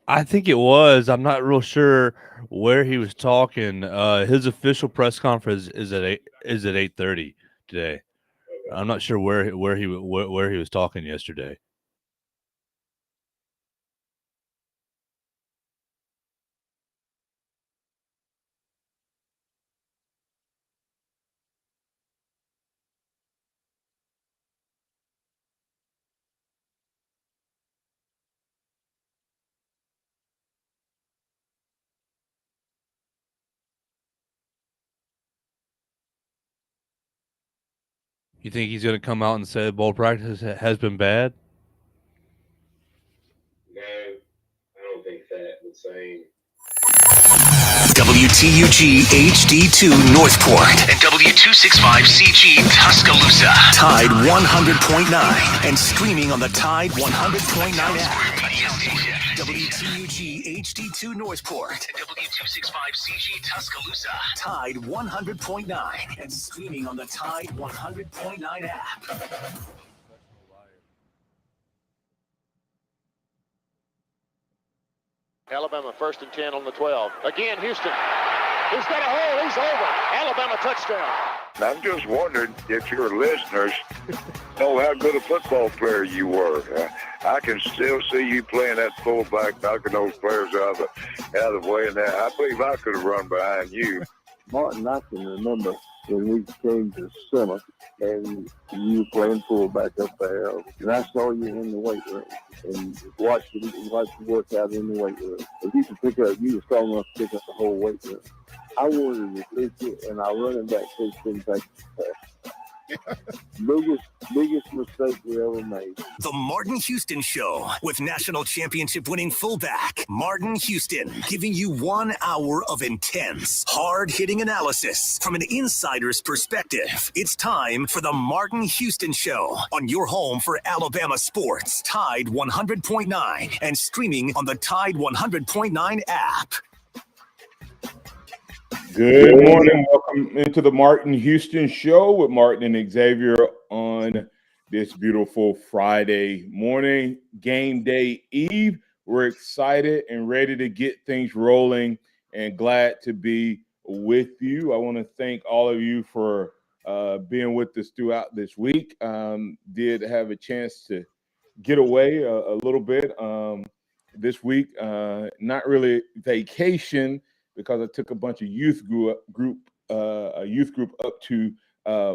I think it was. I'm not real sure where he was talking. His official press conference is at 8:30 today. I'm not sure where he was talking yesterday. You think he's going to come out and say bowl practice has been bad? WTUG HD2 Northport and W265CG Tuscaloosa. Tide 100.9 and streaming on the Tide 100.9 app. WTUG HD2 Northport and W265CG Tuscaloosa. Tide 100.9 and streaming on the Tide 100.9 app. Alabama 1st and 10 on the 12. Again, Houston. He's got a hole. He's over. Alabama touchdown. I'm just wondering if your listeners know how good a football player you were. I can still see you playing that fullback, knocking those players out of the way. And that, I believe I could have run behind you. Martin, I can remember when we came to summer and you playing fullback up there, and I saw you in the weight room and watched you work out in the weight room. If you could pick up, you were strong enough to pick up the whole weight room. I wanted to pitch it, and our running back coach didn't take the biggest mistake we ever made. The Martin Houston Show with national championship winning fullback Martin Houston, giving you 1 hour of intense, hard-hitting analysis from an insider's perspective. It's time for the Martin Houston Show on your home for Alabama sports, Tide 100.9, and streaming on the Tide 100.9 app. Good morning. Welcome into the Martin Houston Show with Martin and Xavier on this beautiful Friday morning, game day eve. We're excited and ready to get things rolling and glad to be with you. I want to thank all of you for being with us throughout this week. Did have a chance to get away a little bit this week. Not really vacation, because I took a bunch of a youth group up to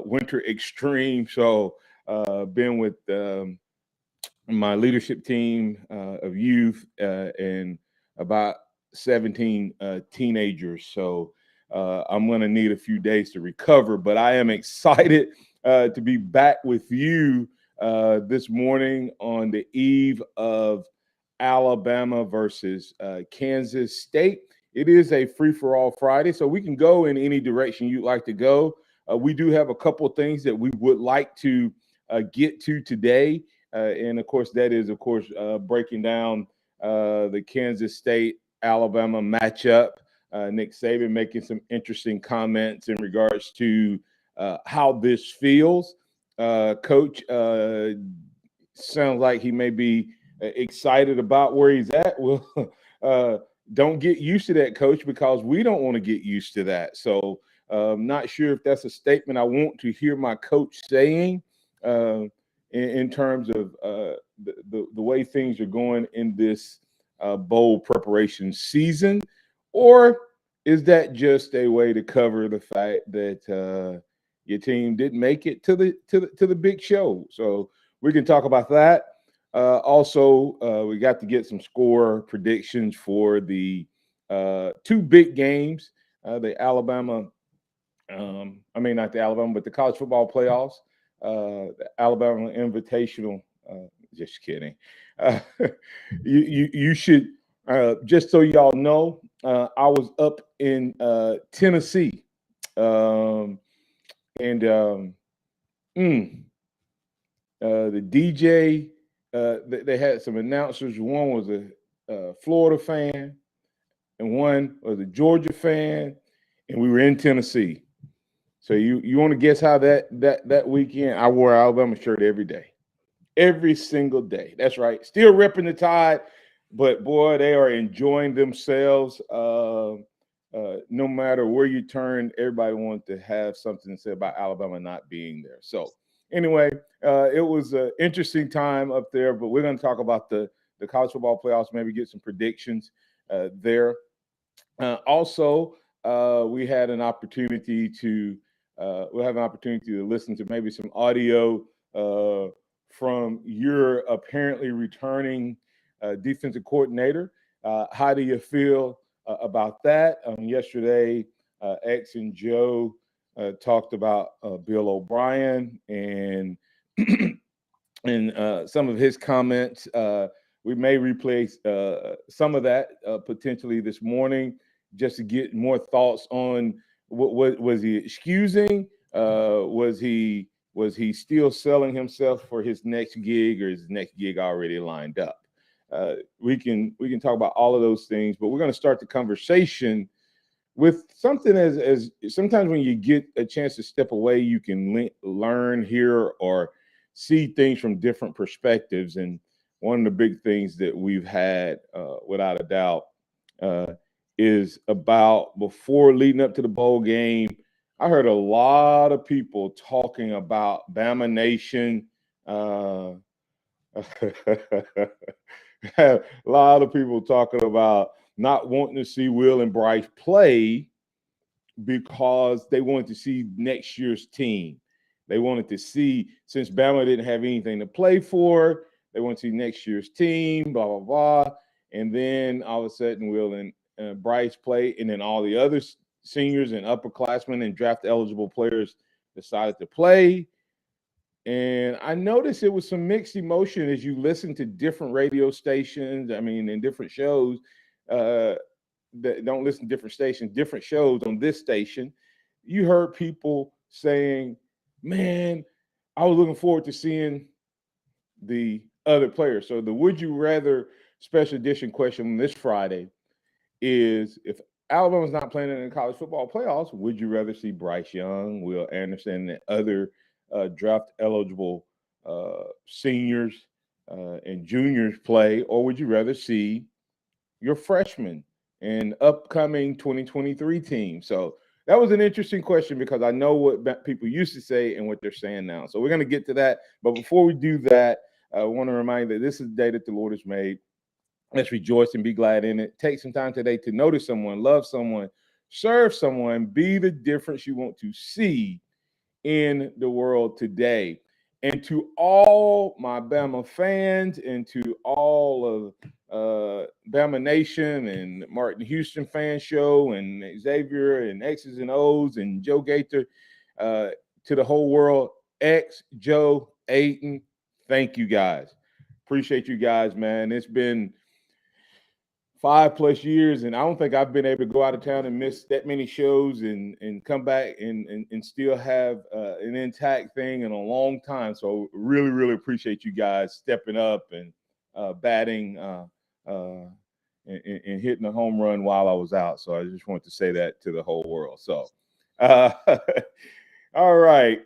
Winter Extreme. So been with my leadership team of youth and about 17 teenagers. So I'm going to need a few days to recover, but I am excited to be back with you this morning on the eve of Alabama versus Kansas State. It is a free-for-all Friday, so we can go in any direction you'd like to go. We do have a couple of things that we would like to get to today. And, of course, that is, breaking down the Kansas State-Alabama matchup. Nick Saban making some interesting comments in regards to how this feels. Coach sounds like he may be excited about where he's at. Well, don't get used to that, Coach, because we don't want to get used to that. So I'm not sure if that's a statement I want to hear my coach saying in terms of the way things are going in this bowl preparation season, or is that just a way to cover the fact that your team didn't make it to the big show? So we can talk about that. Also, we got to get some score predictions for the two big games, the Alabama, not the Alabama, but the college football playoffs, the Alabama Invitational. Just kidding. You should, just so y'all know, I was up in Tennessee, and the DJ. They had some announcers. One was a Florida fan, and one was a Georgia fan, and we were in Tennessee. So you want to guess how that weekend? I wore an Alabama shirt every day, every single day. That's right. Still repping the Tide. but boy, they are enjoying themselves. No matter where you turn, everybody wants to have something to say about Alabama not being there. So anyway, it was an interesting time up there, but we're going to talk about the college football playoffs, maybe get some predictions there. Also, we had an opportunity to we'll have an opportunity to listen to maybe some audio from your apparently returning defensive coordinator. How do you feel about that? Yesterday, X and Joe talked about Bill O'Brien and and some of his comments. We may replay some of that potentially this morning, just to get more thoughts on what was he excusing? Was he still selling himself for his next gig, or is his next gig already lined up? We can talk about all of those things, but we're going to start the conversation with something as sometimes when you get a chance to step away, you can learn, hear, or see things from different perspectives. And one of the big things that we've had, without a doubt, is about before leading up to the bowl game. I heard a lot of people talking about Bama Nation. A lot of people talking about not wanting to see Will and Bryce play because they wanted to see next year's team. They wanted to see, since Bama didn't have anything to play for, they want to see next year's team, blah, blah, blah. And then all of a sudden, Will and Bryce play, and then all the other seniors and upperclassmen and draft-eligible players decided to play. And I noticed it was some mixed emotion as you listen to different radio stations, and different shows that don't listen to different stations, different shows on this station. You heard people saying, man, I was looking forward to seeing the other players. So the would you rather special edition question this Friday is, if Alabama's not playing in the college football playoffs, would you rather see Bryce Young, Will Anderson, and other draft eligible seniors and juniors play, or would you rather see your freshmen and upcoming 2023 team? So that was an interesting question, because I know what people used to say and what they're saying now. So we're going to get to that. But before we do that, I want to remind you that this is the day that the Lord has made. Let's rejoice and be glad in it. Take some time today to notice someone, love someone, serve someone, be the difference you want to see in the world today. And to all my Bama fans, and to all of Bama Nation and Martin Houston Fan Show and Xavier and X's and O's and Joe Gaither, to the whole world, X, Joe, Aiden, thank you guys. Appreciate you guys, man. It's been 5+ years, and I don't think I've been able to go out of town and miss that many shows and come back and still have an intact thing in a long time. So really, really appreciate you guys stepping up and batting and hitting a home run while I was out. So I just wanted to say that to the whole world. So, all right.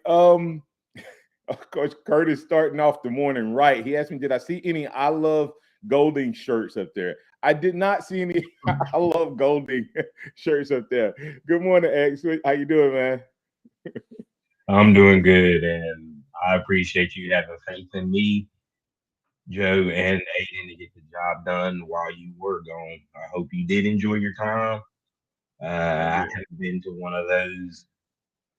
Coach Curtis starting off the morning right. He asked me, did I see any I Love Golding shirts up there? I did not see any I Love Golding shirts up there. Good morning, X. How you doing, man? I'm doing good, and I appreciate you having faith in me, Joe, and Aiden, to get the job done while you were gone. I hope you did enjoy your time. I haven't been to one of those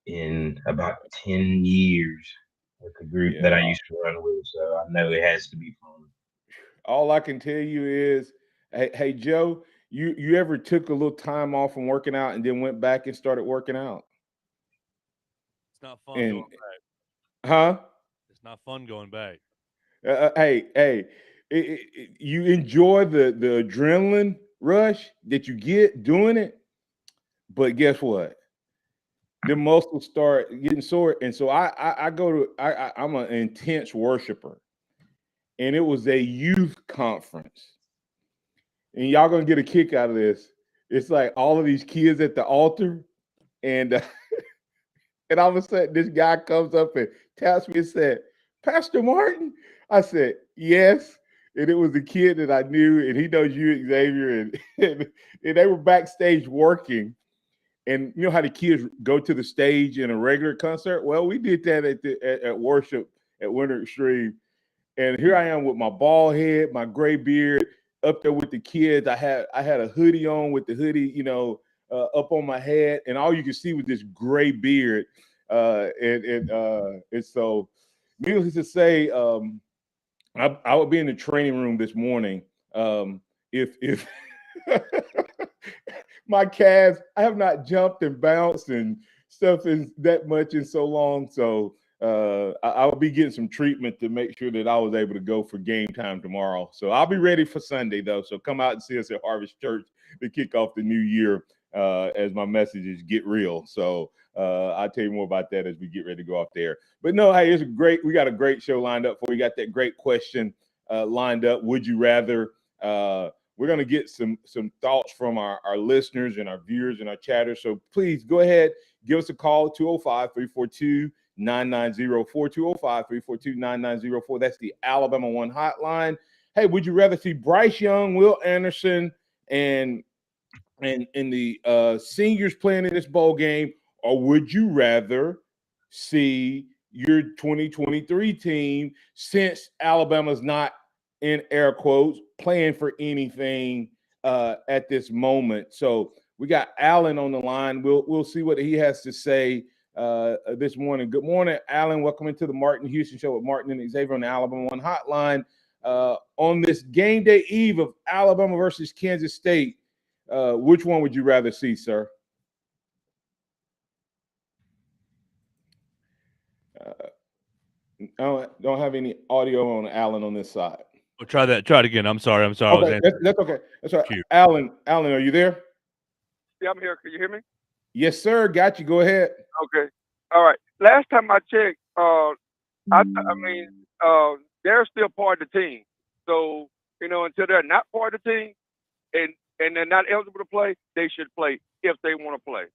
in about 10 years with the group that I used to run with, so I know it has to be fun. All I can tell you is, hey Joe, you ever took a little time off from working out and then went back and started working out? It's not fun going back. Huh? It's not fun going back. You enjoy the adrenaline rush that you get doing it, but guess what? The muscles start getting sore, and so I'm an intense worshiper, and it was a youth conference, and y'all gonna get a kick out of this. It's like all of these kids at the altar, and and all of a sudden this guy comes up and taps me and said, "Pastor Martin." I said, "Yes." and it was a kid that I knew, and he knows you, Xavier, and they were backstage working. And you know how the kids go to the stage in a regular concert? Well, we did that at worship at Winter Extreme. And here I am with my bald head, my gray beard, up there with the kids. I had a hoodie on with the hoodie, up on my head, and all you could see was this gray beard. And so, needless to say, I would be in the training room this morning. If my calves, I have not jumped and bounced and stuff is that much in so long. So I will be getting some treatment to make sure that I was able to go for game time tomorrow. So I'll be ready for Sunday, though. So come out and see us at Harvest Church to kick off the new year as my message is get real. So I'll tell you more about that as we get ready to go off there. But no, hey, we got a great show lined up for you. We got that great question lined up. Would you rather? We're going to get some thoughts from our listeners and our viewers and our chatters. So please go ahead, give us a call, 205-342-9904, 205-342-9904. That's the Alabama One hotline. Hey, would you rather see Bryce Young, Will Anderson, and the seniors playing in this bowl game, or would you rather see your 2023 team, since Alabama's not, in air quotes, playing for anything at this moment? So we got Alan on the line. We'll see what he has to say this morning. Good morning, Alan. Welcome into the Martin Houston Show with Martin and Xavier on the Alabama One hotline. On this game day eve of Alabama versus Kansas State, which one would you rather see, sir? I don't have any audio on Alan on this side. We'll try that. Try it again. I'm sorry. Okay, that's okay. That's all right. Alan, are you there? Yeah, I'm here. Can you hear me? Yes, sir. Got you. Go ahead. Okay. All right. Last time I checked, they're still part of the team. So, until they're not part of the team and they're not eligible to play, they should play if they want to play.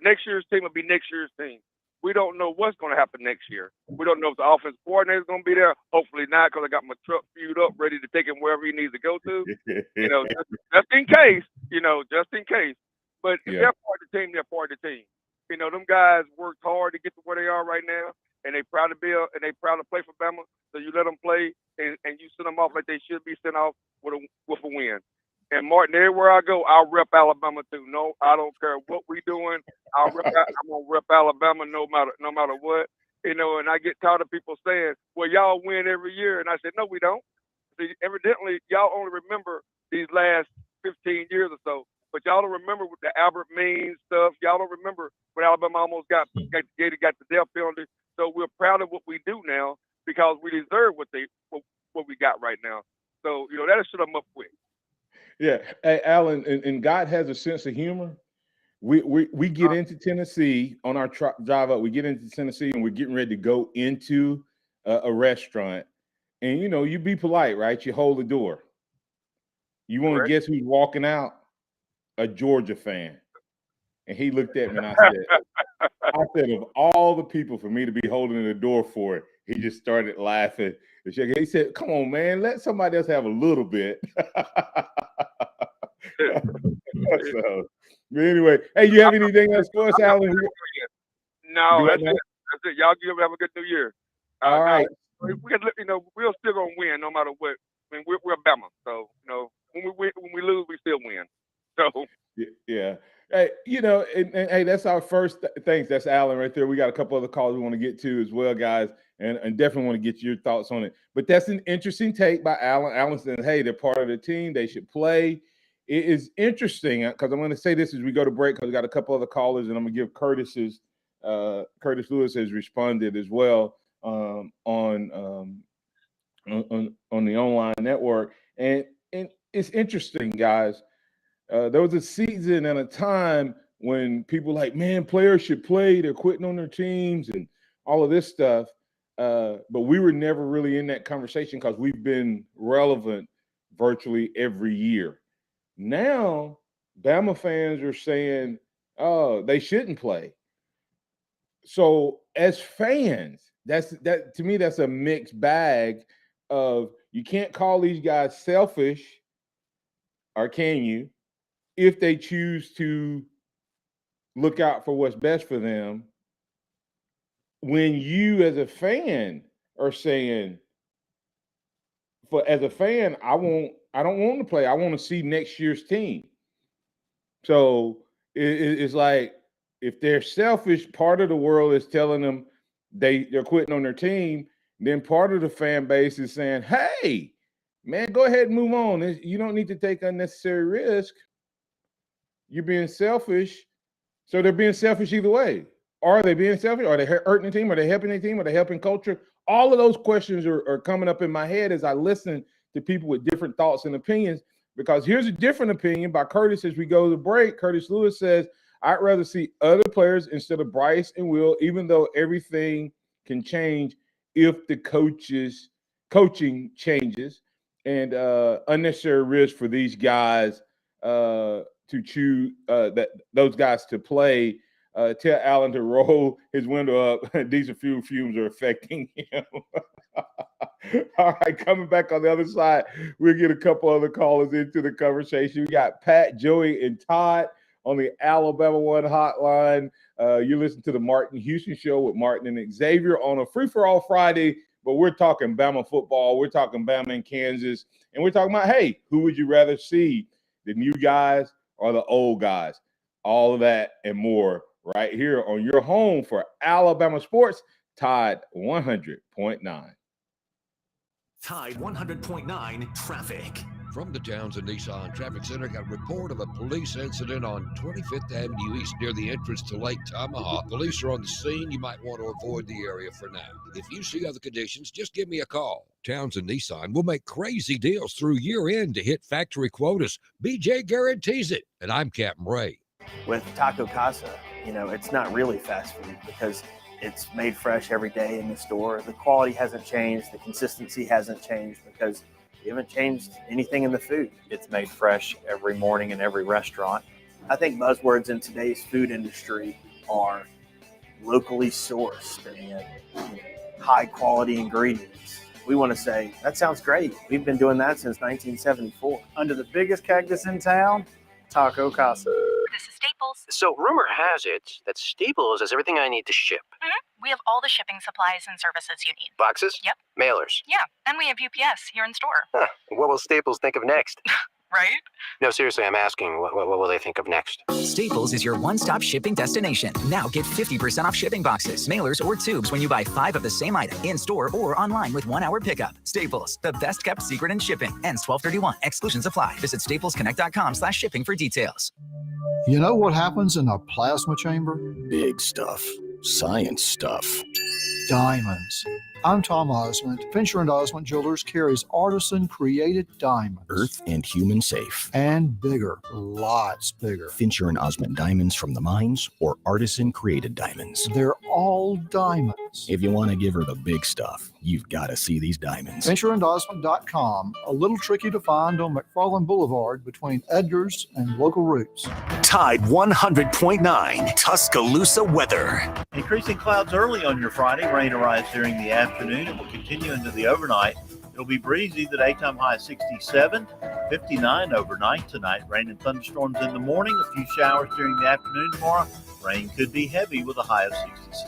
Next year's team will be next year's team. We don't know what's going to happen next year. We don't know if the offensive coordinator is going to be there. Hopefully not, because I got my truck fueled up, ready to take him wherever he needs to go to. Just in case. Just in case. But if they're part of the team, they're part of the team. Them guys worked hard to get to where they are right now, and they proud to play for Bama. So you let them play, and you send them off like they should be sent off with a win. And Martin, everywhere I go, I'll rep Alabama too. No, I don't care what we doing. I'm gonna rep Alabama no matter what. And I get tired of people saying, "Well, y'all win every year," and I said, "No, we don't." See, evidently, y'all only remember these last 15 years or so, but y'all don't remember with the Albert Means stuff. Y'all don't remember when Alabama almost got the death penalty. So we're proud of what we do now because we deserve what we got right now. So that'll shut them up quick. Yeah. Hey, Alan, and God has a sense of humor. We get into Tennessee on our drive up. We get into Tennessee and we're getting ready to go into a restaurant. And, you be polite, right? You hold the door. You want to guess who's walking out? A Georgia fan. And he looked at me and I said, of all the people for me to be holding the door for it, he just started laughing. He said, "Come on, man, let somebody else have a little bit." So, anyway, hey, you have anything else for us, Alan? No, that's it. Y'all have a good New Year. All right. We're still gonna win no matter what. I mean, we're Bama, so when we lose, we still win. So yeah. Hey, and hey, that's our first. Thanks. That's Alan right there. We got a couple other calls we want to get to as well, guys, and definitely want to get your thoughts on it. But that's an interesting take by Alan. Alan said, "Hey, they're part of the team. They should play." It is interesting because I'm going to say this as we go to break because we got a couple other callers, and I'm going to give Curtis Lewis has responded as well on the online network, and it's interesting, guys. There was a season and a time when people like, man, players should play. They're quitting on their teams and all of this stuff. But we were never really in that conversation because we've been relevant virtually every year. Now, Bama fans are saying, oh, they shouldn't play. So as fans, that to me, that's a mixed bag of You can't call these guys selfish, or can you, if they choose to look out for what's best for them, when you as a fan are saying, as a fan, I don't want to play. I want to see next year's team. So it's like, if they're selfish, part of the world is telling them they're quitting on their team. Then part of the fan base is saying, hey, man, go ahead and move on. You don't need to take unnecessary risk. You're being selfish. So they're being selfish either way. Are they being selfish? Are they hurting the team? Are they helping the team? Are they helping culture? All of those questions are coming up in my head as I listen to people with different thoughts and opinions, because here's a different opinion by Curtis as we go to break. Curtis Lewis says, I'd rather see other players instead of Bryce and Will, even though everything can change if the coaching changes, and unnecessary risk for these guys to choose those guys to play. Tell Allen to roll his window up. Diesel fumes are affecting him. All right, coming back on the other side, we'll get a couple other callers into the conversation. We got Pat, Joey, and Todd on the Alabama One hotline. You listen to the Martin Houston Show with Martin and Xavier on a free-for-all Friday, but we're talking Bama football. We're talking Bama and Kansas, and we're talking about, hey, who would you rather see, the new guys or the old guys? All of that and more right here on your home for Alabama sports, Tide 100.9. Tide 100.9 traffic. From the Townsend Nissan Traffic Center, got a report of a police incident on 25th Avenue East near the entrance to Lake Tomahawk. Police are on the scene. You might want to avoid the area for now. If you see other conditions, just give me a call. Townsend Nissan will make crazy deals through year end to hit factory quotas. BJ guarantees it. And I'm Captain Ray. With Taco Casa, it's not really fast food because it's made fresh every day in the store. The quality hasn't changed. The consistency hasn't changed because we haven't changed anything in the food. It's made fresh every morning in every restaurant. I think buzzwords in today's food industry are locally sourced and high quality ingredients. We want to say, that sounds great. We've been doing that since 1974. Under the biggest cactus in town, Taco Casa. This is Staples. So rumor has it that Staples has everything I need to ship. We have all the shipping supplies and services you need. Boxes? Yep. Mailers? Yeah, and we have UPS here in store. Huh. What will Staples think of next? Right? No, seriously, I'm asking, what will they think of next? Staples is your one-stop shipping destination. Now get 50% off shipping boxes, mailers, or tubes when you buy 5 of the same item in-store or online with 1-hour pickup. Staples, the best-kept secret in shipping. Ends 12/31. Exclusions apply. Visit staplesconnect.com/shipping for details. You know what happens in a plasma chamber? Big stuff. Science stuff. Diamonds. I'm Tom Osmond. Fincher & Osmond Jewelers carries artisan-created diamonds. Earth and human safe. And bigger. Lots bigger. Fincher & Osmond diamonds from the mines or artisan-created diamonds. They're all diamonds. If you want to give her the big stuff, you've got to see these diamonds. FincherandOsmond.com. A little tricky to find on McFarland Boulevard between Edgar's and Local Roots. Tide 100.9 Tuscaloosa weather. Increasing clouds early on your Friday. Rain arrives during the afternoon and will continue into the overnight. It'll be breezy. The daytime high is 67, 59 overnight tonight. Rain and thunderstorms in the morning. A few showers during the afternoon tomorrow. Rain could be heavy with a high of 66.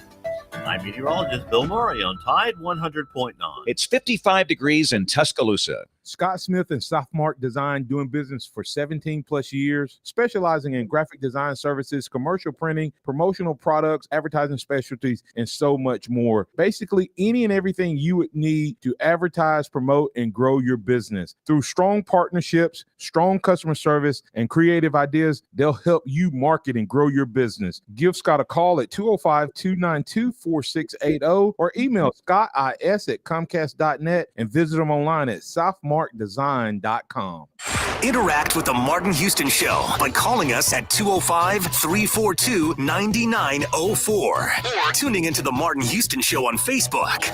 I'm meteorologist Bill Murray on Tide 100.9. It's 55 degrees in Tuscaloosa. Scott Smith and Softmark Design, doing business for 17 plus years, specializing in graphic design services, commercial printing, promotional products, advertising specialties, and so much more. Basically, any and everything you would need to advertise, promote, and grow your business. Through strong partnerships, strong customer service, and creative ideas, they'll help you market and grow your business. Give Scott a call at 205-292-4680 or email scottis@comcast.net and visit them online at softmarkdesign.com. Interact with the Martin Houston Show by calling us at 205-342-9904 or tuning into the Martin Houston Show on Facebook.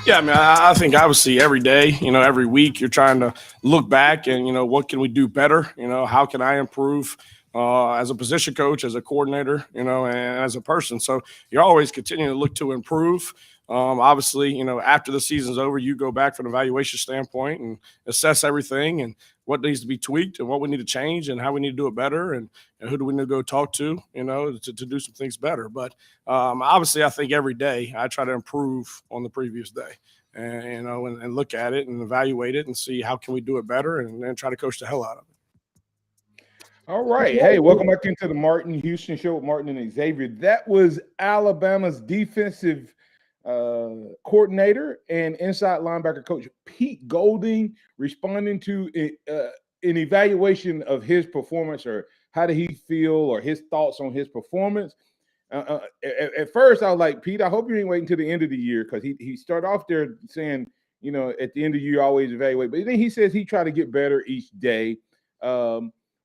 Yeah, I mean, I think obviously every day, every week you're trying to look back and, what can we do better? How can I improve as a position coach, as a coordinator, and as a person. So you're always continuing to look to improve. Obviously, after the season's over, you go back from an evaluation standpoint and assess everything and what needs to be tweaked and what we need to change and how we need to do it better and who do we need to go talk to, to do some things better. But obviously, I think every day I try to improve on the previous day and, and look at it and evaluate it and see how can we do it better and then try to coach the hell out of it. All right. Hey, welcome back into the Martin Houston Show with Martin and Xavier. That was Alabama's defensive coordinator and inside linebacker coach Pete Golding responding to an evaluation of his performance, or how did he feel, or his thoughts on his performance. At first, I was like, Pete, I hope you ain't waiting until the end of the year, because he started off there saying, at the end of the year, always evaluate. But then he says he try to get better each day.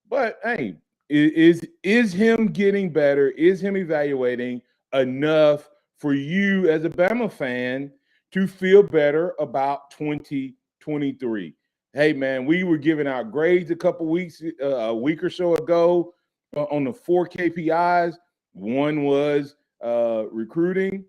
But hey, is him getting better? Is him evaluating enough for you as a Bama fan to feel better about 2023? Hey, man, we were giving out grades a week or so ago on the 4 KPIs. One was recruiting,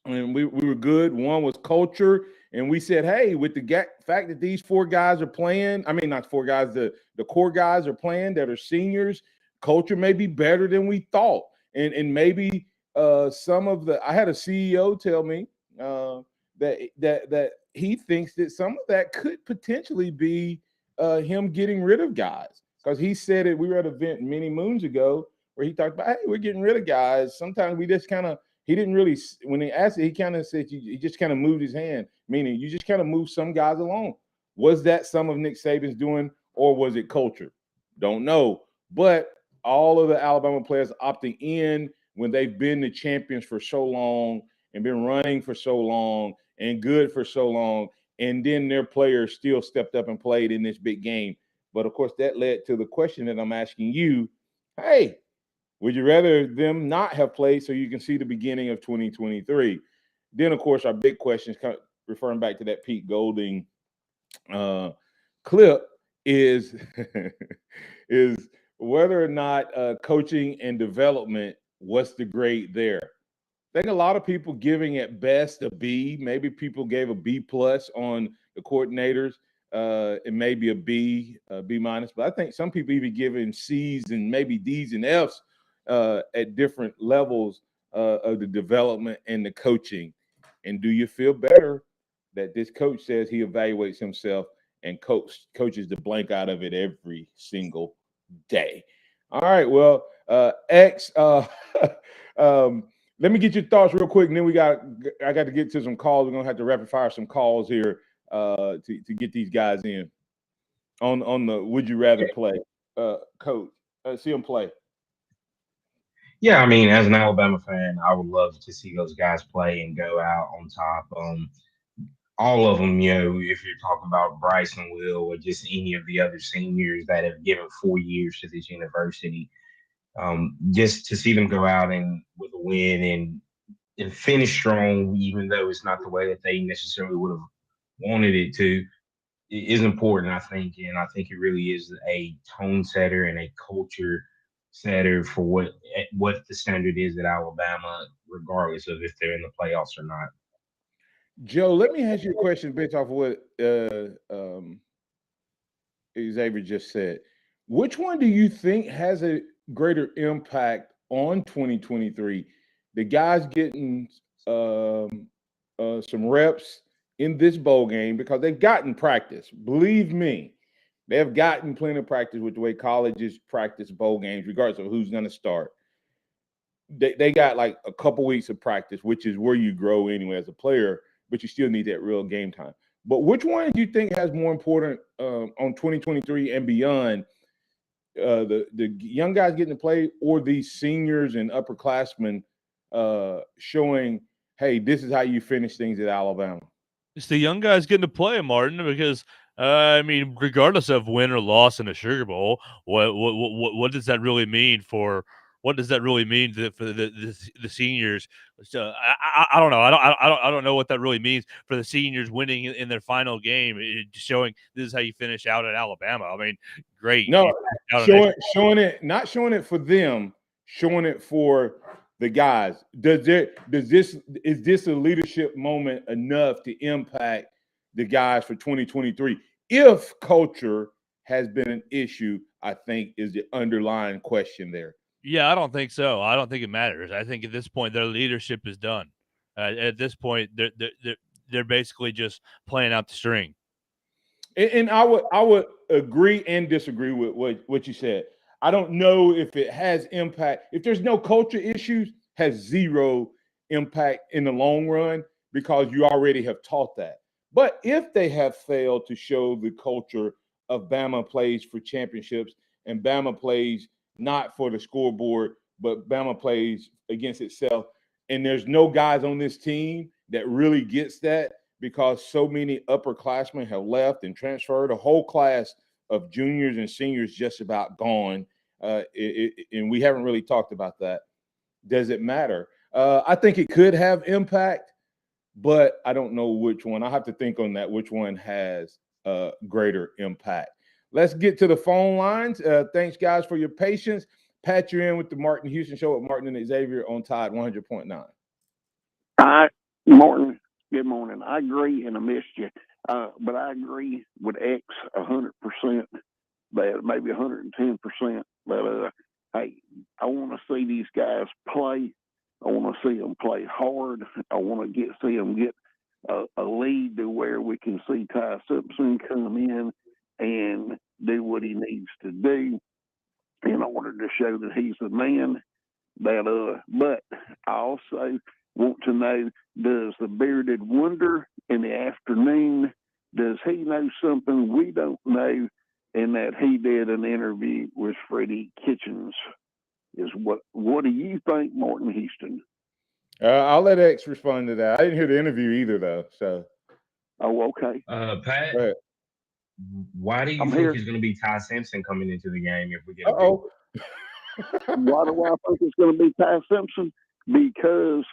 and we were good. One was culture. And we said, hey, with the fact that these 4 guys are playing, I mean, not 4 guys, the core guys are playing that are seniors, culture may be better than we thought. And maybe some of I had a CEO tell me that he thinks that some of that could potentially be him getting rid of guys. Because he said it, we were at an event many moons ago where he talked about, hey, we're getting rid of guys. Sometimes we just kind of, he didn't really, when he asked it, he kind of said, he just kind of moved his hand, meaning you just kind of move some guys along. Was that some of Nick Saban's doing, or was it culture? Don't know. But all of the Alabama players opting in when they've been the champions for so long and been running for so long and good for so long, and then their players still stepped up and played in this big game. But, of course, that led to the question that I'm asking you, hey, would you rather them not have played so you can see the beginning of 2023? Then, of course, our big question is referring back to that Pete Golding clip is is whether or not coaching and development, what's the grade there? I think a lot of people giving at best a B. Maybe people gave a B+ on the coordinators, and maybe a B minus. But I think some people even giving C's and maybe D's and F's at different levels of the development and the coaching. And do you feel better that this coach says he evaluates himself and coaches the blank out of it every single day? All right, well, X, let me get your thoughts real quick, and then I got to get to some calls. We're gonna have to rapid fire some calls here to get these guys in on the would you rather play, coach. See them play. Yeah, I mean, as an Alabama fan, I would love to see those guys play and go out on top. All of them, if you're talking about Bryce and Will or just any of the other seniors that have given 4 years to this university, just to see them go out and with a win and finish strong, even though it's not the way that they necessarily would have wanted it to, is important, I think. And I think it really is a tone setter and a culture setter for what the standard is at Alabama, regardless of if they're in the playoffs or not. Joe, let me ask you a question based off of what Xavier just said. Which one do you think has a greater impact on 2023? The guys getting some reps in this bowl game because they've gotten practice. Believe me, they have gotten plenty of practice with the way colleges practice bowl games, regardless of who's going to start. They got like a couple weeks of practice, which is where you grow anyway as a player, but you still need that real game time. But which one do you think has more important on 2023 and beyond? The young guys getting to play, or these seniors and upperclassmen showing, hey, this is how you finish things at Alabama? It's the young guys getting to play, Martin, because I mean, regardless of win or loss in a Sugar Bowl, what does that really mean for what does that really mean for the seniors? So I don't know. I don't know what that really means for the seniors winning in their final game, showing this is how you finish out at Alabama. I mean, great. No, showing it, not showing it for them, showing it for the guys. Is this a leadership moment enough to impact the guys for 2023? If culture has been an issue, I think is the underlying question there. Yeah, I don't think so. I don't think it matters. I think at this point their leadership is done. At this point, they're basically just playing out the string. And I would agree and disagree with what you said. I don't know if it has impact. If there's no culture issues, has zero impact in the long run because you already have taught that. But if they have failed to show the culture of Bama plays for championships and Bama plays not for the scoreboard, but Bama plays against itself, and there's no guys on this team that really gets that because so many upperclassmen have left and transferred, a whole class of juniors and seniors just about gone, and we haven't really talked about that. Does it matter? I think it could have impact, but I don't know which one. I have to think on that, which one has greater impact. Let's get to the phone lines. Thanks, guys, for your patience. Pat, you're in with the Martin Houston Show with Martin and Xavier on Tide 100.9. Martin, good morning. I agree, and I missed you. But I agree with X 100%, that maybe 110%. But, hey, I want to see these guys play. I want to see them play hard. I want to see them get a lead to where we can see Ty Simpson come in and do what he needs to do in order to show that he's the man. But I also want to know, does the bearded wonder in the afternoon, does he know something we don't know, in that he did an interview with Freddie Kitchens? What do you think, Martin Houston? I'll let X respond to that. I didn't hear the interview either, though. So, okay. Pat, why do you think it's going to be Ty Simpson coming into the game if we get? Why do I think it's going to be Ty Simpson? Because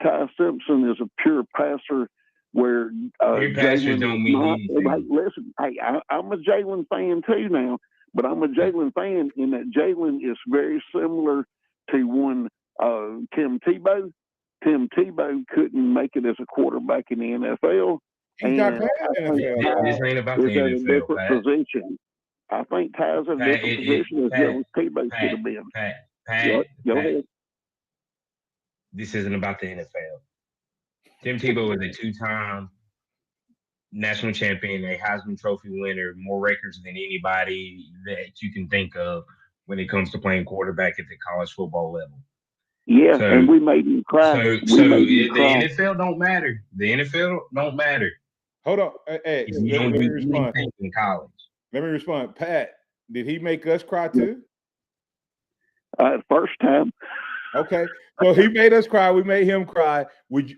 Ty Simpson is a pure passer. Where pure passers don't mean anything. Hey, listen, I'm a Jalen fan too now, but I'm a Jalen fan in that Jalen is very similar to one Tim Tebow. Tim Tebow couldn't make it as a quarterback in the NFL. He's not playing in the NFL. This ain't about the NFL, a different position. I think Ty's in a different position as Jalen Tebow should have been. Pat, go ahead. This isn't about the NFL. Tim Tebow is a two-time national champion, a Heisman Trophy winner, more records than anybody that you can think of when it comes to playing quarterback at the college football level. Yeah, and we made him cry. The NFL don't matter. The NFL don't matter. Hold on. Hey, you don't do anything in college. Let me respond. Pat, did he make us cry too? First time. Okay, so he made us cry. We made him cry.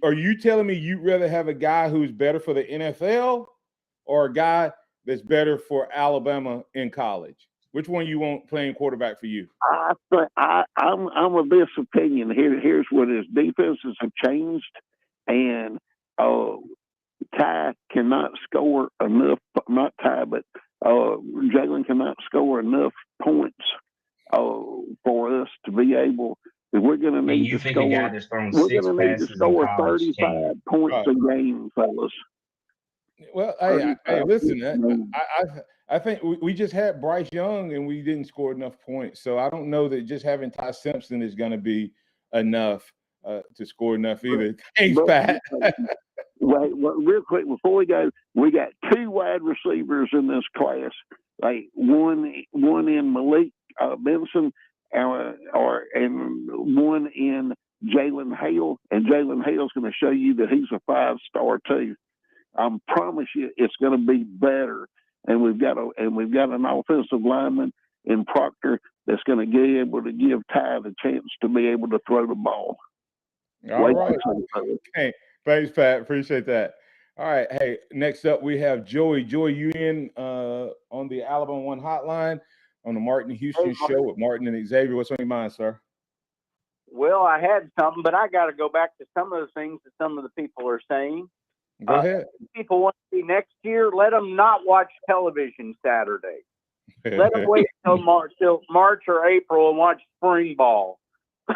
Are you telling me you'd rather have a guy who's better for the NFL or a guy that's better for Alabama in college? Which one you want playing quarterback for you? I'm of this opinion. Here's what his defenses have changed, and Ty cannot score enough. Not Ty, but Jalen cannot score enough points for us to be able. We're going to need to score. We're going to need to score 35 points a game, fellas. Well, hey, listen. I think we just had Bryce Young and we didn't score enough points. So I don't know that just having Ty Simpson is going to be enough to score enough either. Thanks, Pat. Wait, real quick before we go, we got two wide receivers in this class. Like one in Malik Benson. And one in Jalen Hale, and Jalen Hale's going to show you that he's a 5-star too. I promise you, it's going to be better. And we've got an offensive lineman in Proctor that's going to be able to give Ty the chance to be able to throw the ball. All right. Okay. Thanks, Pat. Appreciate that. All right. Hey, next up we have Joey. Joey, you in on the Alabama One hotline on the Martin Houston Show with Martin and Xavier. What's on your mind, sir? Well, I had something, but I got to go back to some of the things that some of the people are saying. Go ahead. If people want to see next year, let them not watch television Saturday. Let them wait till March or April and watch spring ball. I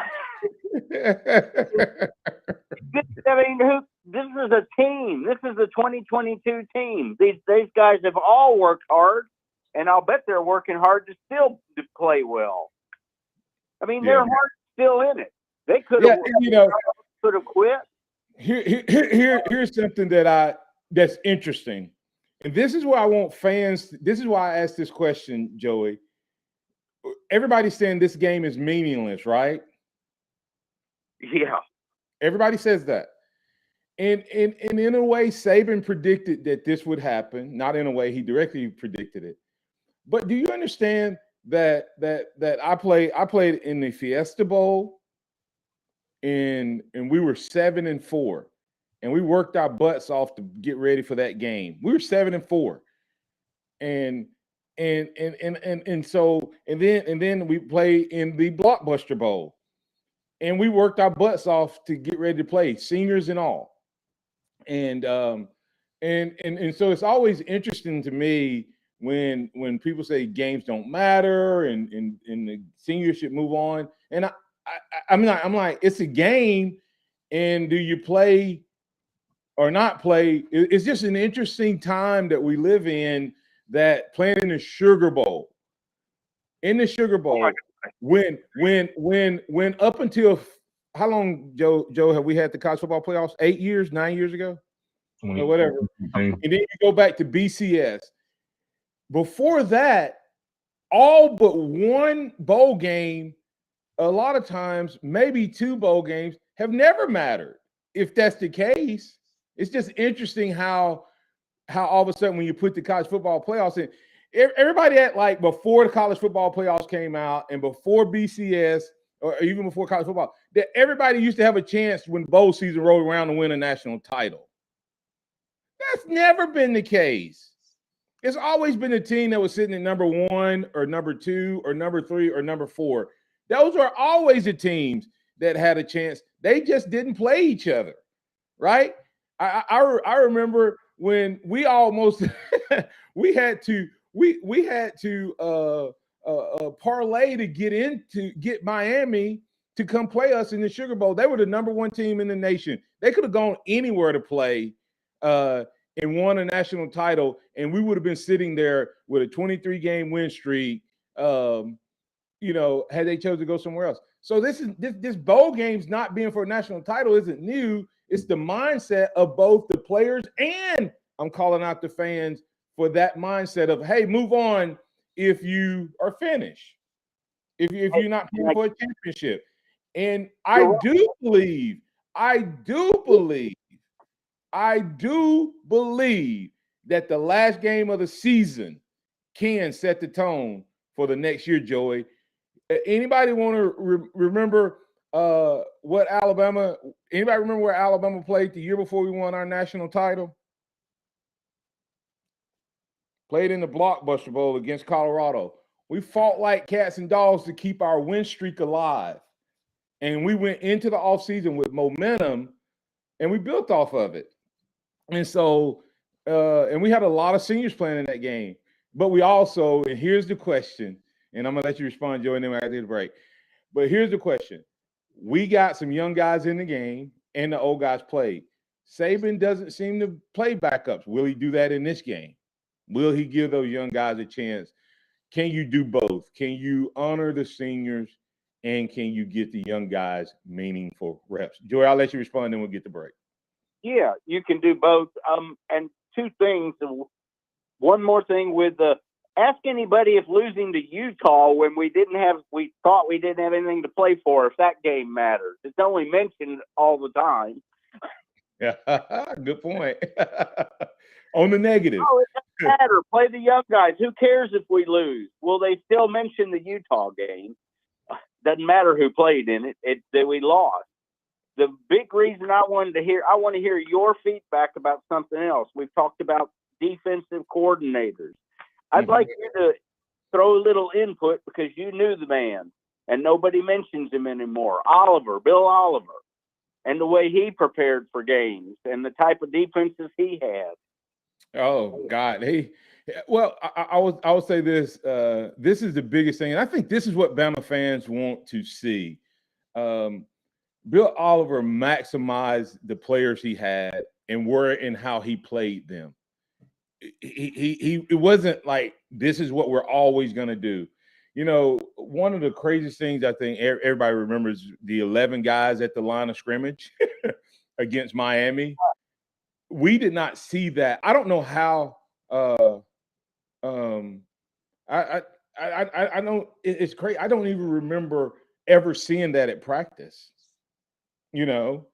mean, this is a team. This is the 2022 team. These guys have all worked hard, and I'll bet they're working hard to still play well. I mean, their heart's still in it. They could have, could have quit. Here's something that's interesting, and this is where I want fans. This is why I asked this question, Joey. Everybody's saying this game is meaningless, right? Yeah. Everybody says that. And in a way, Saban predicted that this would happen. Not in a way, he directly predicted it. But do you understand that I played in the Fiesta Bowl, and we were 7-4, and we worked our butts off to get ready for that game. We were 7-4, and then we played in the Blockbuster Bowl, and we worked our butts off to get ready to play, seniors and all. And so it's always interesting to me when people say games don't matter and the seniors should move on. And I'm like, it's a game, and do you play or not play? It's just an interesting time that we live in, that playing in the Sugar Bowl. In the Sugar Bowl, when up until how long, Joe, have we had the college football playoffs? 8 years, 9 years ago, or whatever. And then you go back to BCS. Before that, all but one bowl game, a lot of times, maybe two bowl games, have never mattered. If that's the case, it's just interesting how all of a sudden when you put the college football playoffs in, everybody at like before the college football playoffs came out and before BCS or even before college football, that everybody used to have a chance when bowl season rolled around to win a national title. That's never been the case. It's always been a team that was sitting at number 1 or number 2 or number 3 or number 4. Those are always the teams that had a chance. They just didn't play each other, right? I remember when we almost we had to parlay to get Miami to come play us in the Sugar Bowl. They were the number 1 team in the nation. They could have gone anywhere to play and won a national title, and we would have been sitting there with a 23-game win streak, had they chosen to go somewhere else. So this bowl game's not being for a national title isn't new. It's the mindset of both the players, and I'm calling out the fans for that mindset of, hey, move on if you are finished, if you're not playing for a championship. And I do believe that the last game of the season can set the tone for the next year, Joey. Anybody want to remember what Alabama? Anybody remember where Alabama played the year before we won our national title? Played in the Blockbuster Bowl against Colorado. We fought like cats and dogs to keep our win streak alive. And we went into the offseason with momentum, and we built off of it. And so, and we had a lot of seniors playing in that game. But we also, and here's the question, and I'm going to let you respond, Joey, and then after the break. But here's the question. We got some young guys in the game, and the old guys played. Saban doesn't seem to play backups. Will he do that in this game? Will he give those young guys a chance? Can you do both? Can you honor the seniors, and can you get the young guys meaningful reps? Joey, I'll let you respond, then we'll get the break. Yeah, you can do both. And two things. One more thing with ask anybody if losing to Utah when we thought we didn't have anything to play for, if that game matters. It's only mentioned all the time. Yeah, good point. On the negative. Oh, it doesn't matter. Play the young guys. Who cares if we lose? Will they still mention the Utah game? Doesn't matter who played in it. That we lost. The big reason I want to hear your feedback about something else. We've talked about defensive coordinators. I'd like you to throw a little input because you knew the man. and nobody mentions him anymore. Bill Oliver, and the way he prepared for games and the type of defenses he had. Oh God, I would say this. This is the biggest thing, and I think this is what Bama fans want to see. Bill Oliver maximized the players he had and where and how he played them. It wasn't like this is what we're always going to do. You know, one of the craziest things I think everybody remembers the 11 guys at the line of scrimmage against Miami. We did not see that. I don't know how. I don't. It's crazy. I don't even remember ever seeing that at practice. You know,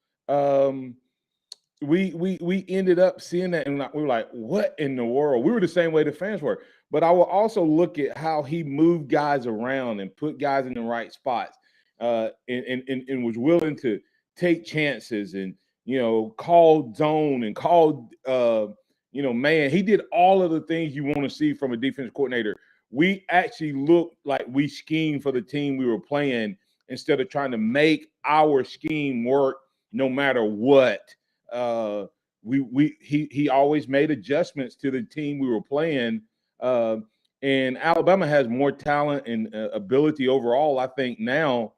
we ended up seeing that, and we were like, "What in the world?" We were the same way the fans were. But I will also look at how he moved guys around and put guys in the right spots, and was willing to take chances and called zone and called man. He did all of the things you want to see from a defensive coordinator. We actually looked like we schemed for the team we were playing instead of trying to make our scheme work no matter what. He always made adjustments to the team we were playing. And Alabama has more talent and ability overall, I think, now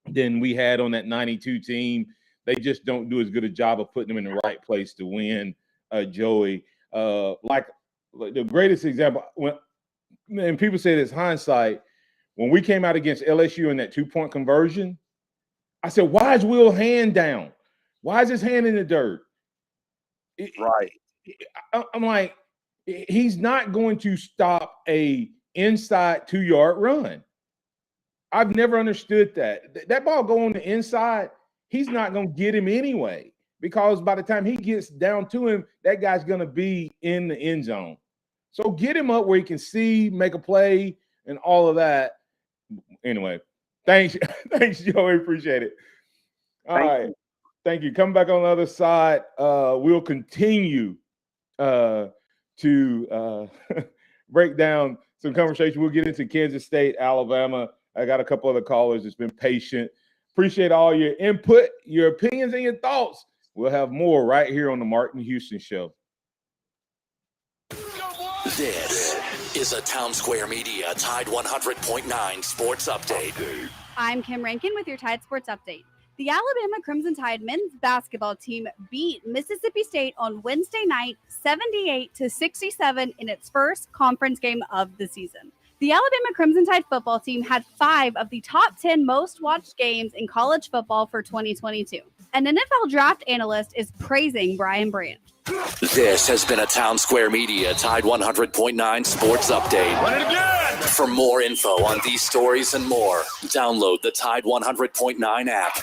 than we had on that 92 team. They just don't do as good a job of putting them in the right place to win, Joey. Like the greatest example, and people say this hindsight, when we came out against LSU in that 2-point conversion, I said, why is Will's hand down? Why is his hand in the dirt? Right. I'm like, he's not going to stop a inside 2-yard run. I've never understood that. That ball go on the inside, he's not going to get him anyway, because by the time he gets down to him, that guy's going to be in the end zone. So get him up where he can see, make a play, and all of that. Anyway, thanks, Joey. Appreciate it. All right. Thank you. Come back on the other side. We'll continue to break down some conversation. We'll get into Kansas State, Alabama. I got a couple other callers that's been patient. Appreciate all your input, your opinions, and your thoughts. We'll have more right here on the Martin Houston Show. This is a Town Square Media Tide 100.9 Sports Update. I'm Kim Rankin with your Tide Sports Update. The Alabama Crimson Tide men's basketball team beat Mississippi State on Wednesday night 78-67 in its first conference game of the season. The Alabama Crimson Tide football team had 5 of the top 10 most watched games in college football for 2022. An NFL draft analyst is praising Brian Branch. This has been a Town Square Media Tide 100.9 Sports Update. Run it again! For more info on these stories and more, download the Tide 100.9 app.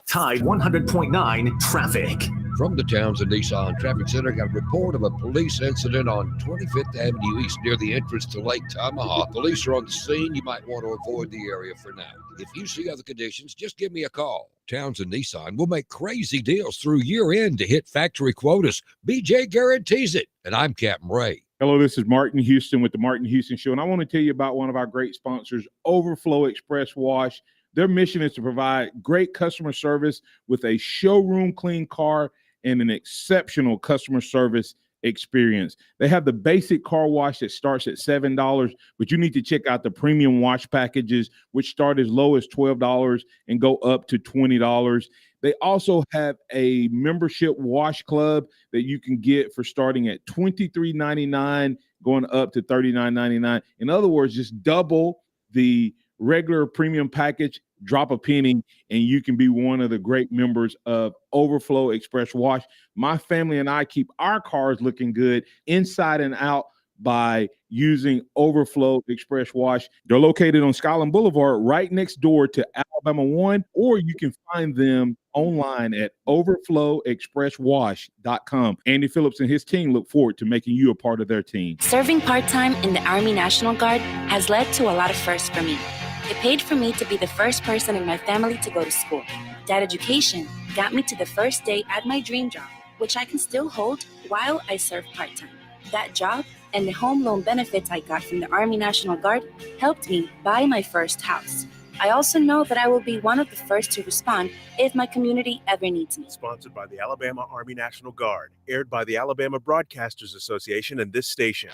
Tide 100.9 Traffic. From the Townsend Nissan Traffic Center, got a report of a police incident on 25th Avenue East near the entrance to Lake Tomahawk. Police are on the scene. You might want to avoid the area for now. If you see other conditions, just give me a call. Townsend Nissan will make crazy deals through year end to hit factory quotas. BJ guarantees it. And I'm Captain Ray. Hello, this is Martin Houston with the Martin Houston Show, and I want to tell you about one of our great sponsors, Overflow Express Wash. Their mission is to provide great customer service with a showroom clean car and an exceptional customer service experience. They have the basic car wash that starts at $7, but you need to check out the premium wash packages, which start as low as $12 and go up to $20. They also have a membership wash club that you can get for starting at $23.99, going up to $39.99. In other words, just double the regular premium package, drop a penny, and you can be one of the great members of Overflow Express Wash. My family and I keep our cars looking good inside and out by using Overflow Express Wash. They're located on Skyland Boulevard right next door to Alabama 1, or you can find them online at overflowexpresswash.com. Andy Phillips and his team look forward to making you a part of their team. Serving part-time in the Army National Guard has led to a lot of firsts for me. It paid for me to be the first person in my family to go to school. That education got me to the first day at my dream job, which I can still hold while I serve part-time. That job and the home loan benefits I got from the Army National Guard helped me buy my first house. I also know that I will be one of the first to respond if my community ever needs me. Sponsored by the Alabama Army National Guard. Aired by the Alabama Broadcasters Association and this station.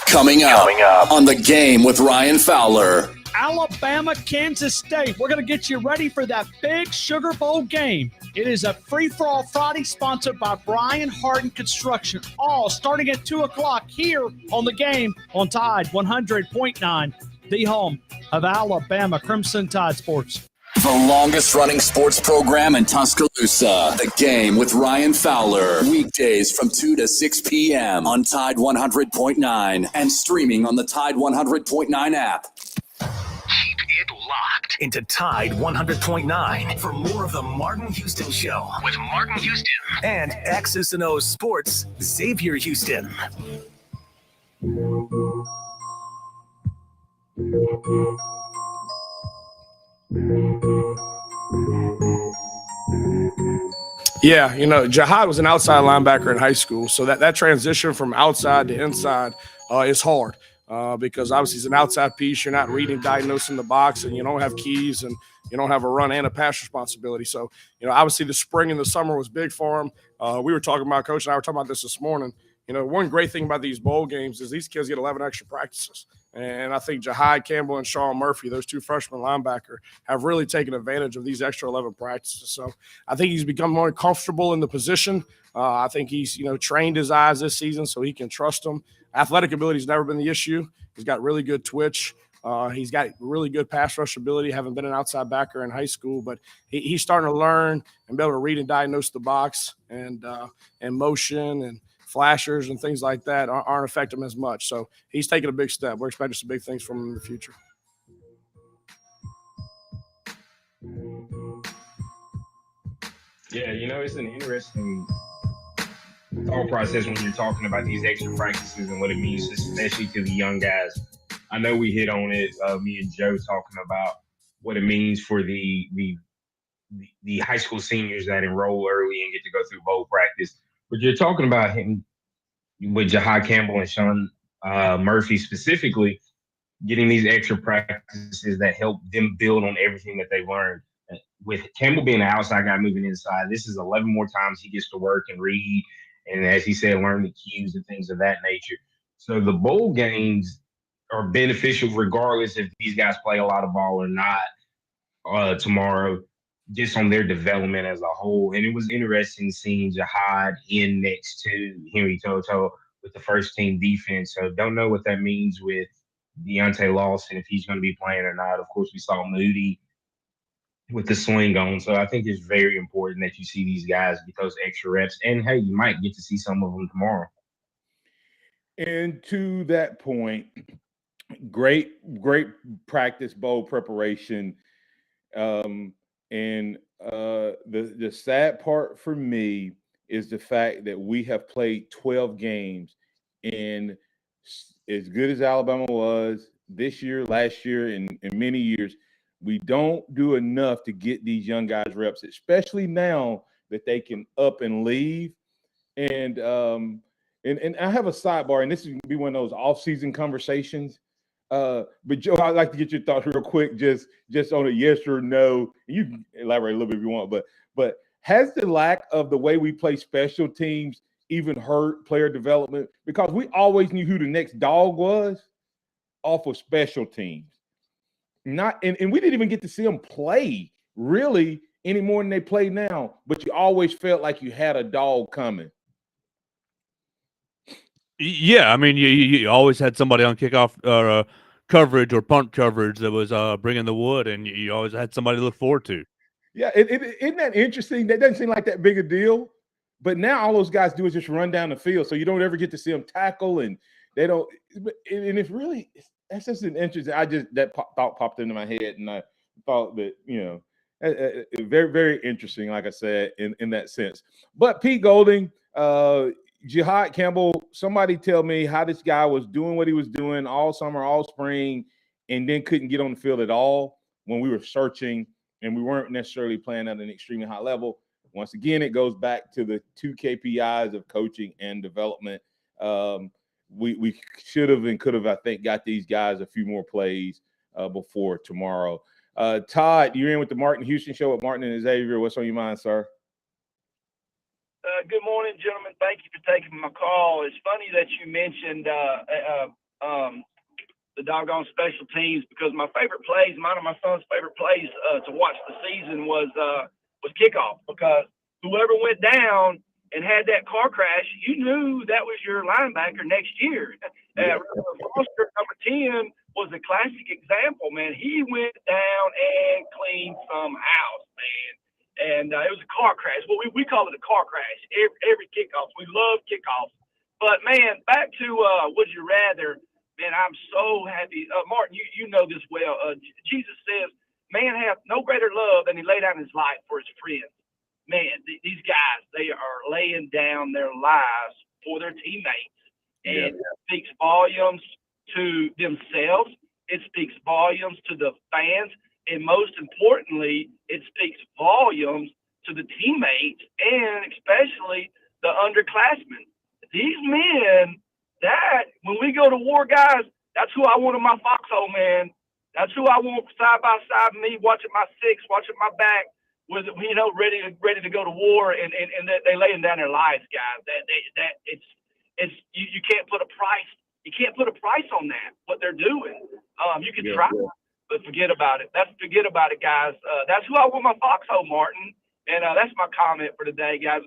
Coming up on The Game with Ryan Fowler. Alabama, Kansas State. We're going to get you ready for that big Sugar Bowl game. It is a free-for-all Friday sponsored by Brian Harden Construction. All starting at 2 o'clock here on The Game on Tide 100.9, the home of Alabama Crimson Tide Sports. The longest running sports program in Tuscaloosa. The Game with Ryan Fowler. Weekdays from 2 to 6 p.m. on Tide 100.9 and streaming on the Tide 100.9 app. Keep it locked into Tide 100.9 for more of the Martin Houston Show with Martin Houston and X's and O's Sports, Xavier Houston. Yeah, Jihad was an outside linebacker in high school, so that transition from outside to inside is hard because obviously he's an outside piece. You're not reading, diagnosing the box, and you don't have keys, and you don't have a run and a pass responsibility. So, obviously the spring and the summer was big for him. We were talking about, Coach and I were talking about this morning. One great thing about these bowl games is these kids get 11 extra practices. And I think Jihad Campbell and Sean Murphy, those two freshman linebacker, have really taken advantage of these extra 11 practices. So I think he's become more comfortable in the position. I think he's, trained his eyes this season so he can trust them. Athletic ability has never been the issue. He's got really good twitch. He's got really good pass rush ability, having been an outside backer in high school, but he's starting to learn and be able to read and diagnose the box and motion and flashers and things like that aren't affecting him as much. So he's taking a big step. We're expecting some big things from him in the future. Yeah, it's an interesting thought process when you're talking about these extra practices and what it means, especially to the young guys. I know we hit on it, me and Joe talking about what it means for the high school seniors that enroll early and get to go through bowl practice. But you're talking about him with Jihad Campbell and Sean Murphy specifically, getting these extra practices that help them build on everything that they've learned. With Campbell being an outside guy moving inside, this is 11 more times he gets to work and read, and as he said, learn the cues and things of that nature. So the bowl games are beneficial regardless if these guys play a lot of ball or not tomorrow, just on their development as a whole. And it was interesting seeing Jihad in next to Henry Toto with the first team defense. So don't know what that means with Deontay Lawson, if he's going to be playing or not. Of course, we saw Moody with the swing on. So I think it's very important that you see these guys get those extra reps. And, hey, you might get to see some of them tomorrow. And to that point, great practice bowl preparation. And the sad part for me is the fact that we have played 12 games, and as good as Alabama was this year, last year, and many years, we don't do enough to get these young guys reps, especially now that they can up and leave. And I have a sidebar, and this is going to be one of those off-season conversations. But Joe, I'd like to get your thoughts real quick, just on a yes or no. You can elaborate a little bit if you want, but has the lack of the way we play special teams even hurt player development? Because we always knew who the next dog was off of special teams. And we didn't even get to see them play really any more than they play now, but you always felt like you had a dog coming. Yeah, I mean, you always had somebody on kickoff coverage or punt coverage that was bringing the wood, and you always had somebody to look forward to. Yeah, isn't that interesting? That doesn't seem like that big a deal, but now all those guys do is just run down the field, so you don't ever get to see them tackle, and they don't. And it's really that's just an interesting. That thought popped into my head, and I thought that very very interesting. Like I said, in that sense. But Pete Golding, Jihad Campbell, somebody tell me how this guy was doing what he was doing all summer, all spring, and then couldn't get on the field at all when we were searching and we weren't necessarily playing at an extremely high level. Once again, it goes back to the two KPIs of coaching and development. We should have and could have, I think, got these guys a few more plays before tomorrow. Todd, you're in with the Martin Houston Show with Martin and Xavier. What's on your mind, sir? Good morning, gentlemen. Thank you for taking my call. It's funny that you mentioned the doggone special teams, because my favorite plays, mine and my son's favorite plays to watch the season was kickoff, because whoever went down and had that car crash, you knew that was your linebacker next year. Foster, number 10, was a classic example, man. He went down and cleaned some house, man. And it was a car crash. Well, we call it a car crash. Every kickoff. We love kickoffs. But, man, back to would you rather, man, I'm so happy. Martin, you know this well. Jesus says, man hath no greater love than he laid down his life for his friends. Man, these guys, they are laying down their lives for their teammates. And it speaks volumes to themselves. It speaks volumes to the fans. And most importantly, it speaks volumes to the teammates and especially the underclassmen. These men, that when we go to war, guys, that's who I want in my foxhole, man. That's who I want side by side with me, watching my six, watching my back, with ready to go to war, and they laying down their lives, guys. It's you can't put a price. You can't put a price on that. What they're doing. You can try, but forget about it. Forget about it, guys. That's who I want my foxhole, Martin. And that's my comment for today, guys.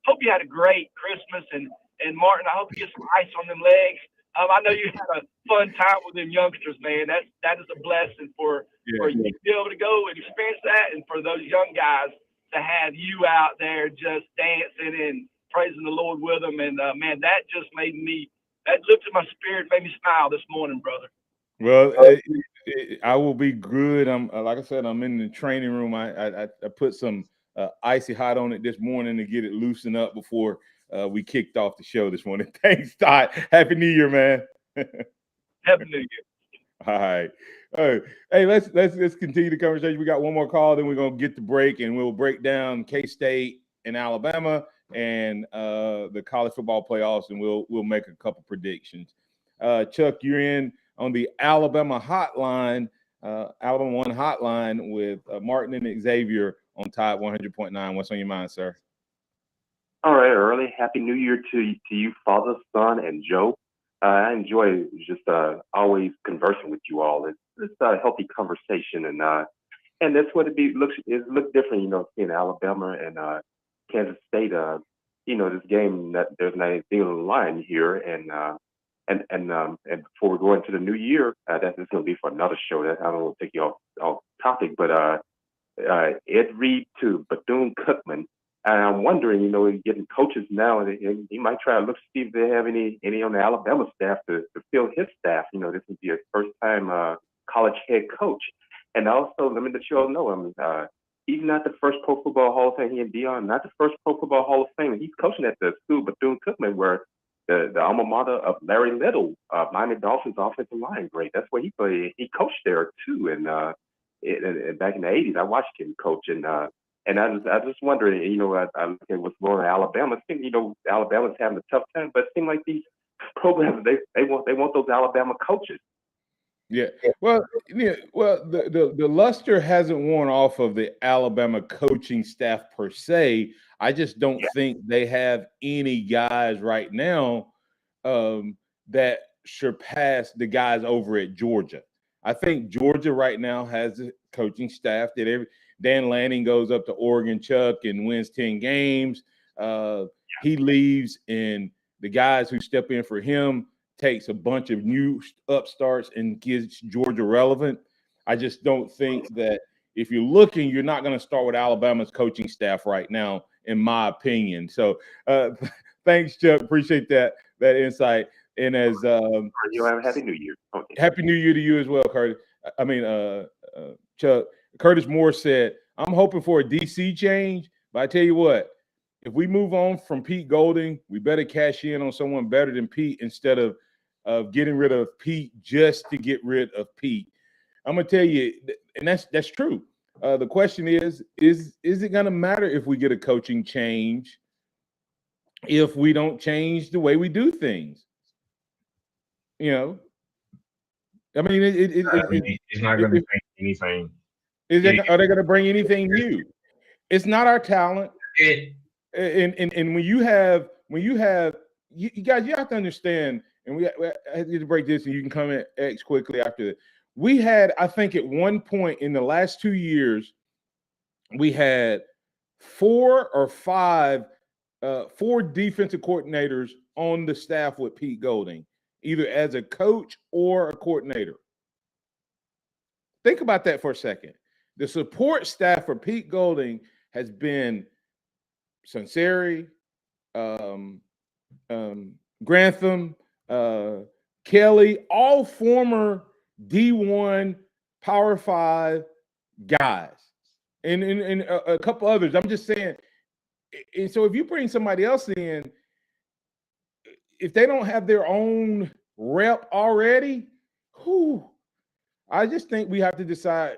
Hope you had a great Christmas, and Martin, I hope you get some ice on them legs. I know you had a fun time with them youngsters, man. That is a blessing for you to be able to go and experience that, and for those young guys to have you out there just dancing and praising the Lord with them. And man, that just that lifted my spirit, made me smile this morning, brother. Well, I will be good. I'm like I said, I'm in the training room. I put some icy hot on it this morning to get it loosened up before we kicked off the show this morning. Thanks, Todd. Happy New Year, man. Happy New Year. All right. Hey, let's continue the conversation. We got one more call, then we're gonna get the break, and we'll break down K-State and Alabama and the college football playoffs, and we'll make a couple predictions. Chuck, you're in on the Alabama hotline, Alabama One hotline with Martin and Xavier on Tide 100.9. What's on your mind, sir? All right, Early. Happy New Year to you, Father, Son, and Joe. I enjoy just always conversing with you all. It's a healthy conversation, and that's what it looks different, seeing Alabama and Kansas State. This game, that there's not anything on the line here, and before we go into the new year, that's going to be for another show. That I don't want to take you off topic, but Ed Reed to Bethune-Cookman. And I'm wondering, getting coaches now, and he might try to look to see if they have any on the Alabama staff to fill his staff. This would be his first time college head coach. And also, let me let you all know, he's not the first Pro Football Hall of Fame. He and Dion, not the first Pro Football Hall of Fame. He's coaching at the school Bethune-Cookman, where the alma mater of Larry Little, Miami Dolphins offensive line great. That's where he played. He coached there too, and back in the '80s, I watched him coach, and I just wondering, I look at what's going on in Alabama. I think, Alabama's having a tough time, but it seems like these programs, they want those Alabama coaches. Yeah. Well, the luster hasn't worn off of the Alabama coaching staff per se. I just don't think they have any guys right now that surpass the guys over at Georgia. I think Georgia right now has a coaching staff that Dan Lanning goes up to Oregon, Chuck, and wins 10 games. He leaves, and the guys who step in for him takes a bunch of new upstarts and gets Georgia relevant. I just don't think that if you're looking, you're not going to start with Alabama's coaching staff right now, in my opinion. So thanks, Chuck. Appreciate that insight. And as you have a Happy New Year. Okay. Happy New Year to you as well, Curtis. Chuck. Curtis Moore said, I'm hoping for a DC change, but I tell you what, if we move on from Pete Golding, we better cash in on someone better than Pete instead of getting rid of Pete just to get rid of Pete. I'm going to tell you, and that's true. The question is it going to matter if we get a coaching change if we don't change the way we do things? I mean, it's not going to change anything. Are they going to bring anything new? It's not our talent. And when you guys, you have to understand. And we have to break this, and you can comment X quickly after that. We had, I think, at one point in the last 2 years, we had 4 or 5 defensive coordinators on the staff with Pete Golding, either as a coach or a coordinator. Think about that for a second. The support staff for Pete Golding has been Sunseri, Grantham, Kelly, all former D1 Power 5 guys, and a couple others. I'm just saying. And so if you bring somebody else in, if they don't have their own rep already, I just think we have to decide,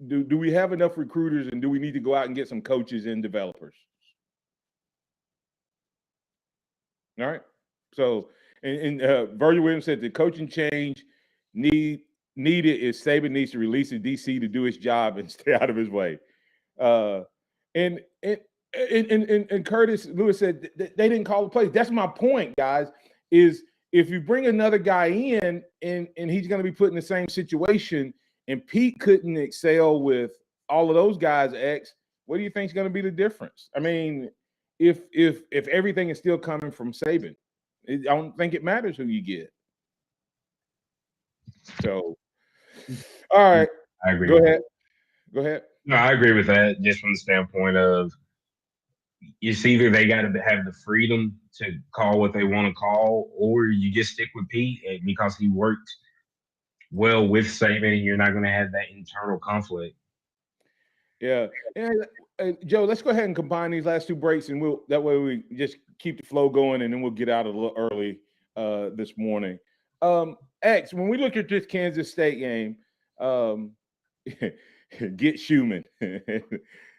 do we have enough recruiters, and do we need to go out and get some coaches and developers? All right. So, and Virgil Williams said the coaching change needed is Saban needs to release the DC to do his job and stay out of his way. And Curtis Lewis said they didn't call the plays. That's my point, guys, is if you bring another guy in and he's going to be put in the same situation, and Pete couldn't excel with all of those guys, X, what do you think is going to be the difference? I mean, if everything is still coming from Saban, I don't think it matters who you get. So, all right. I agree. Go ahead. No, I agree with that, just from the standpoint of it's either they got to have the freedom to call what they want to call, or you just stick with Pete because he worked well with Saban, and you're not going to have that internal conflict. Yeah. And Joe, let's go ahead and combine these last 2 breaks, and that way we just keep the flow going, and then we'll get out a little early this morning. X, when we look at this Kansas State game, get Schumann.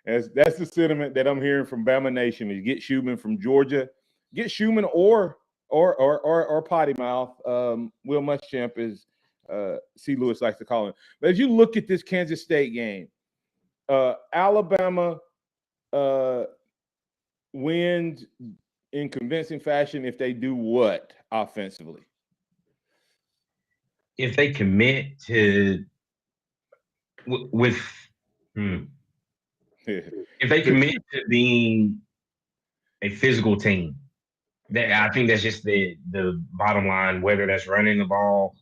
That's the sentiment that I'm hearing from Bama Nation, is get Schumann from Georgia. Get Schumann or Potty Mouth. Will Muschamp, is C. Lewis likes to call him. But as you look at this Kansas State game, Alabama wins in convincing fashion if they do what offensively? If they commit to if they commit to being a physical team, I think that's just the bottom line. Whether that's running the ball,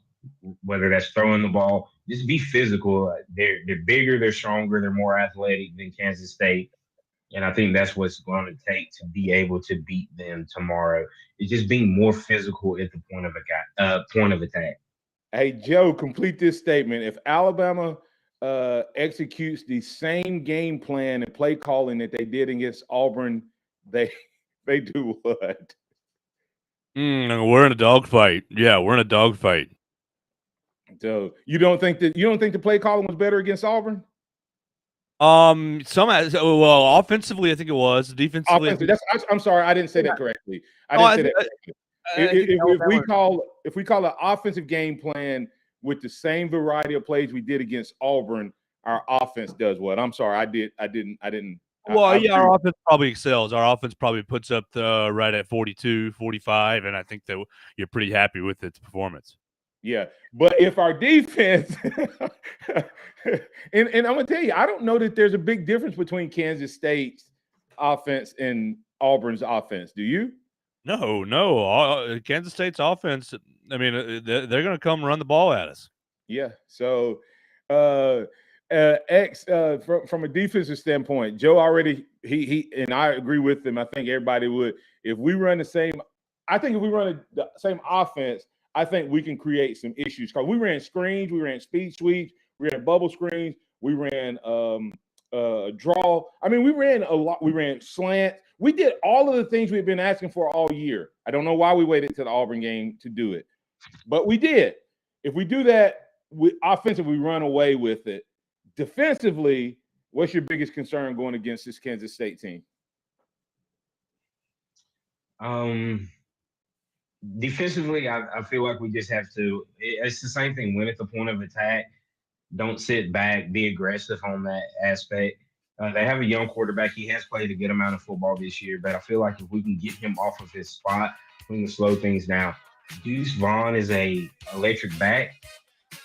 whether that's throwing the ball, just be physical. They're bigger, they're stronger, they're more athletic than Kansas State, and I think that's what's going to take to be able to beat them tomorrow. It's just being more physical at the point of attack. Hey, Joe, complete this statement. If Alabama executes the same game plan and play calling that they did against Auburn, they do what? We're in a dogfight. Yeah, we're in a dogfight. So you don't think the play calling was better against Auburn? Offensively, I think it was. Defensively, I'm sorry, I didn't say that correctly. I didn't say that correctly. If we call an offensive game plan with the same variety of plays we did against Auburn, our offense does what? I'm sorry, I didn't. Our offense probably excels. Our offense probably puts up right at 42, 45, and I think that you're pretty happy with its performance. Yeah, but if our defense, and I'm gonna tell you, I don't know that there's a big difference between Kansas State's offense and Auburn's offense. Do you? No. Kansas State's offense, I mean, they're going to come run the ball at us. Yeah. So, X, from a defensive standpoint, Joe already, he and I agree with him. I think everybody would. If we run the same offense, I think we can create some issues. Because we ran screens, we ran speed sweeps, we ran bubble screens, we ran draw. I mean, we ran a lot. We ran slant. We did all of the things we've been asking for all year. I don't know why we waited to the Auburn game to do it, but we did. If we do that, offensively, we run away with it. Defensively, what's your biggest concern going against this Kansas State team? Defensively, I feel like we just have to. It's the same thing. Win at the point of attack. don't sit back, be aggressive on that aspect. They have a young quarterback. He has played a good amount of football this year, but I feel like if we can get him off of his spot, we can slow things down. Deuce Vaughn is a electric back,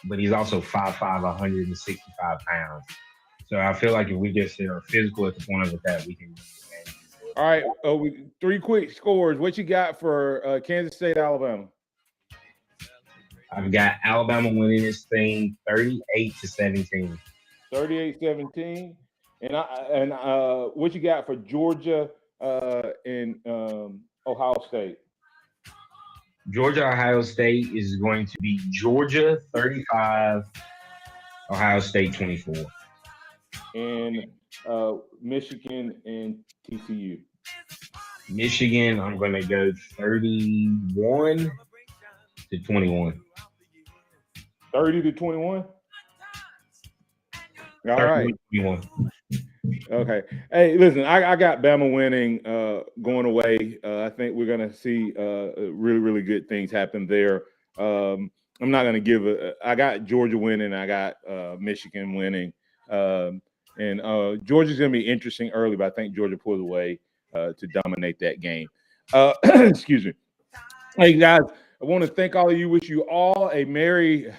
but he's also 5'5", 165 pounds. So I feel like if we just are physical at the point of attack, we can. All right, 3 quick scores. What you got for Kansas State, Alabama? I've got Alabama winning this thing 38-17. 38-17. And what you got for Georgia and Ohio State? Georgia, Ohio State is going to be Georgia 35, Ohio State 24. And Michigan and TCU. Michigan, I'm going to go 31-21. 30-21? All right. 21. Okay. Hey, listen, I got Bama winning, going away. I think we're going to see really, really good things happen there. I'm not going to give I got Georgia winning. I got Michigan winning. And Georgia's going to be interesting early, but I think Georgia pulls away to dominate that game. Excuse me. Hey, guys, I want to thank all of you. Wish you all not a Merry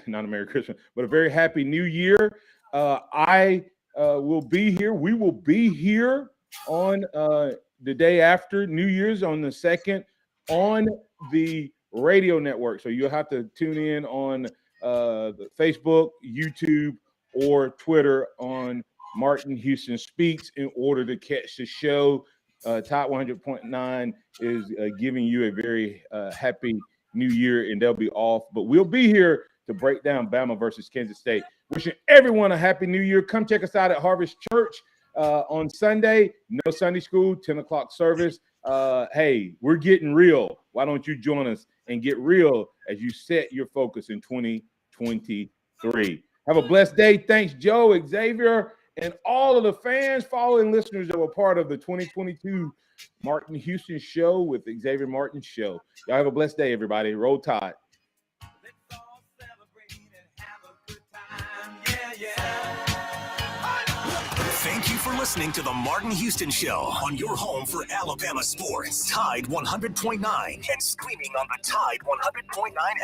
Christmas, but a very Happy New Year. I will be here. We will be here on the day after New Year's on the 2nd on the radio network. So you'll have to tune in on the Facebook, YouTube, or Twitter on Martin Houston Speaks in order to catch the show. Top 100.9 is giving you a very happy New Year, and they'll be off. But we'll be here to break down Bama versus Kansas State. Wishing everyone a Happy New Year. Come check us out at Harvest Church on Sunday. No Sunday school, 10 o'clock service. Hey, we're getting real. Why don't you join us and get real as you set your focus in 2023. Have a blessed day. Thanks, Joe, Xavier, and all of the fans, following listeners that were part of the 2022 Martin Houston Show with Xavier Martin Show. Y'all have a blessed day, everybody. Roll Tide. Thank you for listening to the Martin Houston Show on your home for Alabama sports. Tide 100.9 and streaming on the Tide 100.9 app.